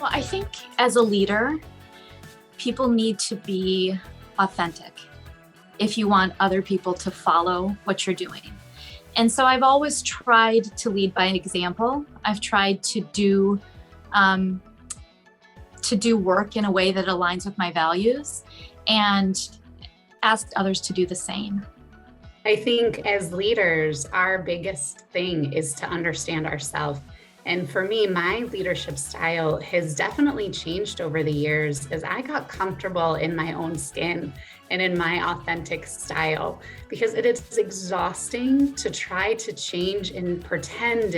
Well, I think as a leader, people need to be authentic if you want other people to follow what you're doing. And so I've always tried to lead by example. I've tried to do work in a way that aligns with my values and ask others to do the same. I think as leaders, our biggest thing is to understand ourselves. And for me, my leadership style has definitely changed over the years as I got comfortable in my own skin and in my authentic style, because it is exhausting to try to change and pretend.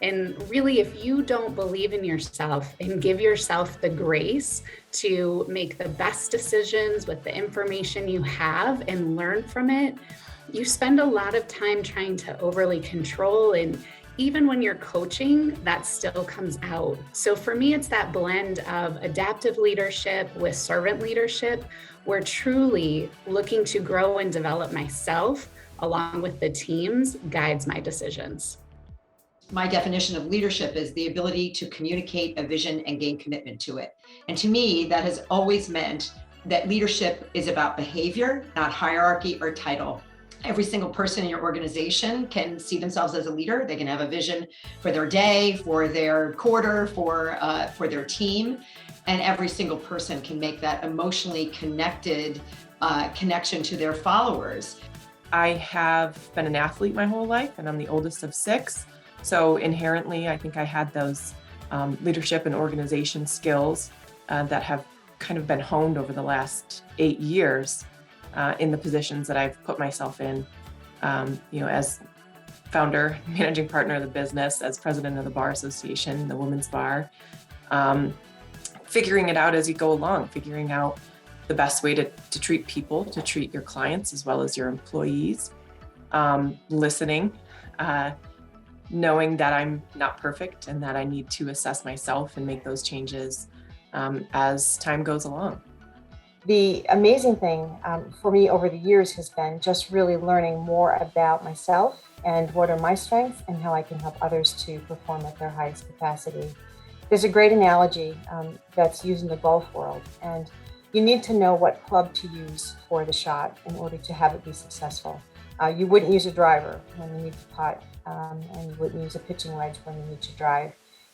And really, if you don't believe in yourself and give yourself the grace to make the best decisions with the information you have and learn from it, you spend a lot of time trying to overly control, and even when you're coaching, that still comes out. So for me, it's that blend of adaptive leadership with servant leadership, where truly looking to grow and develop myself along with the teams guides my decisions. My definition of leadership is the ability to communicate a vision and gain commitment to it. And to me, that has always meant that leadership is about behavior, not hierarchy or title. Every single person in your organization can see themselves as a leader. They can have a vision for their day, for their quarter, for their team. And every single person can make that emotionally connected connection to their followers. I have been an athlete my whole life, and I'm the oldest of 6. So inherently, I think I had those leadership and organization skills that have kind of been honed over the last 8 years. In the positions that I've put myself in, as founder, managing partner of the business, as president of the Bar Association, the Women's Bar, figuring it out as you go along, figuring out the best way to treat people, to treat your clients as well as your employees, listening, knowing that I'm not perfect and that I need to assess myself and make those changes as time goes along. The amazing thing for me over the years has been just really learning more about myself and what are my strengths and how I can help others to perform at their highest capacity. There's a great analogy that's used in the golf world, and you need to know what club to use for the shot in order to have it be successful. You wouldn't use a driver when you need to putt, and you wouldn't use a pitching wedge when you need to drive.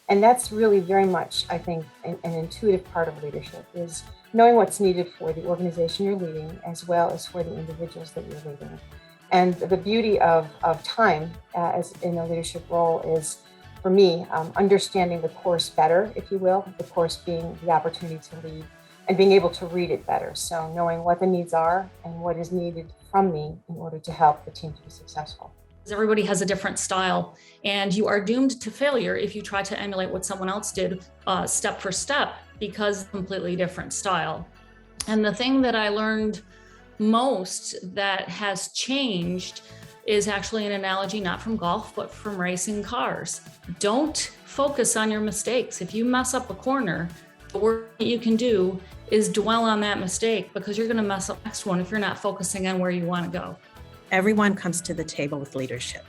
And that's really very much, I think, an intuitive part of leadership, is knowing what's needed for the organization you're leading as well as for the individuals that you're leading. And the beauty of time as in a leadership role is, for me, understanding the course better, if you will, the course being the opportunity to lead and being able to read it better. So knowing what the needs are and what is needed from me in order to help the team to be successful. Everybody has a different style, and you are doomed to failure if you try to emulate what someone else did step for step, because completely different style. And the thing that I learned most that has changed is actually an analogy not from golf, but from racing cars. Don't focus on your mistakes. If you mess up a corner, the worst that you can do is dwell on that mistake, because you're going to mess up the next one if you're not focusing on where you want to go. Everyone comes to the table with leadership.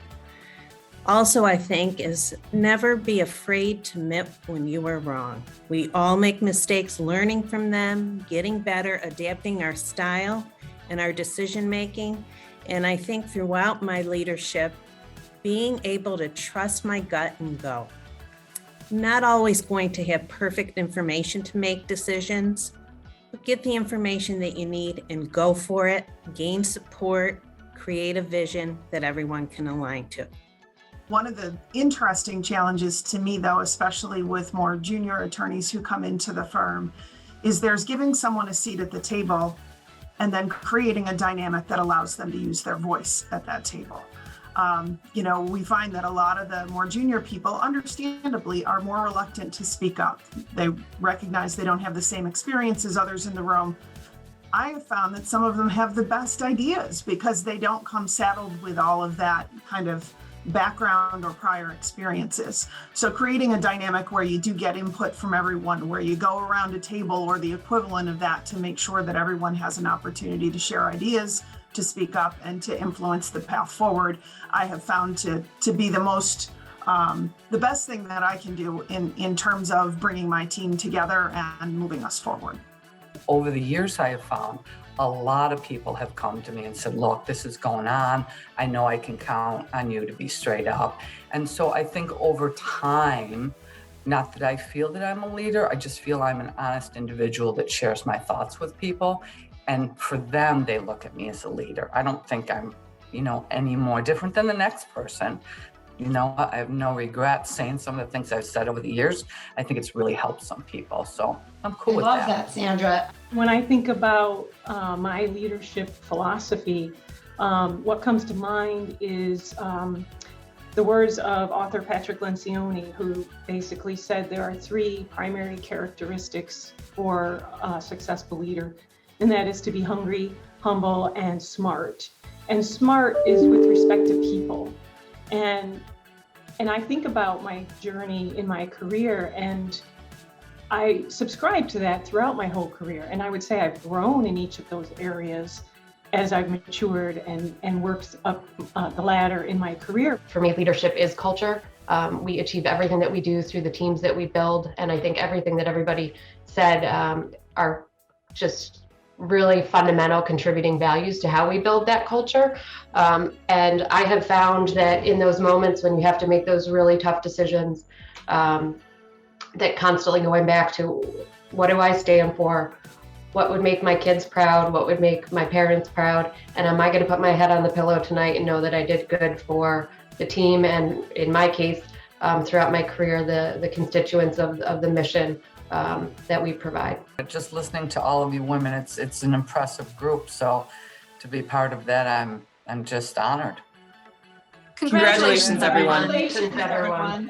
Also, I think, is never be afraid to admit when you are wrong. We all make mistakes, learning from them, getting better, adapting our style and our decision making. And I think throughout my leadership, being able to trust my gut and go. Not always going to have perfect information to make decisions, but get the information that you need and go for it, gain support, create a vision that everyone can align to. One of the interesting challenges to me, though, especially with more junior attorneys who come into the firm, is there's giving someone a seat at the table and then creating a dynamic that allows them to use their voice at that table. We find that a lot of the more junior people, understandably, are more reluctant to speak up. They recognize they don't have the same experience as others in the room. I have found that some of them have the best ideas because they don't come saddled with all of that kind of background or prior experiences. So creating a dynamic where you do get input from everyone, where you go around a table or the equivalent of that to make sure that everyone has an opportunity to share ideas, to speak up, and to influence the path forward, I have found to be the most the best thing that I can do in terms of bringing my team together and moving us forward. Over the years, I have found a lot of people have come to me and said, look, this is going on. I know I can count on you to be straight up. And so I think over time, not that I feel that I'm a leader, I just feel I'm an honest individual that shares my thoughts with people. And for them, they look at me as a leader. I don't think I'm, any more different than the next person. I have no regrets saying some of the things I've said over the years. I think it's really helped some people. So I'm cool with that. I love that, Sandra. When I think about my leadership philosophy, what comes to mind is the words of author Patrick Lencioni, who basically said there are 3 primary characteristics for a successful leader, and that is to be hungry, humble, and smart. And smart is with respect to people. And I think about my journey in my career, and I subscribe to that throughout my whole career. And I would say I've grown in each of those areas as I've matured and worked up the ladder in my career. For me, leadership is culture. We achieve everything that we do through the teams that we build. And I think everything that everybody said are just really fundamental contributing values to how we build that culture. And I have found that in those moments when you have to make those really tough decisions, that constantly going back to, what do I stand for? What would make my kids proud? What would make my parents proud? And am I going to put my head on the pillow tonight and know that I did good for the team? And in my case, throughout my career, the constituents of the mission that we provide. Just listening to all of you women, it's an impressive group. So to be part of that, I'm just honored. Congratulations, everyone. Congratulations, everyone.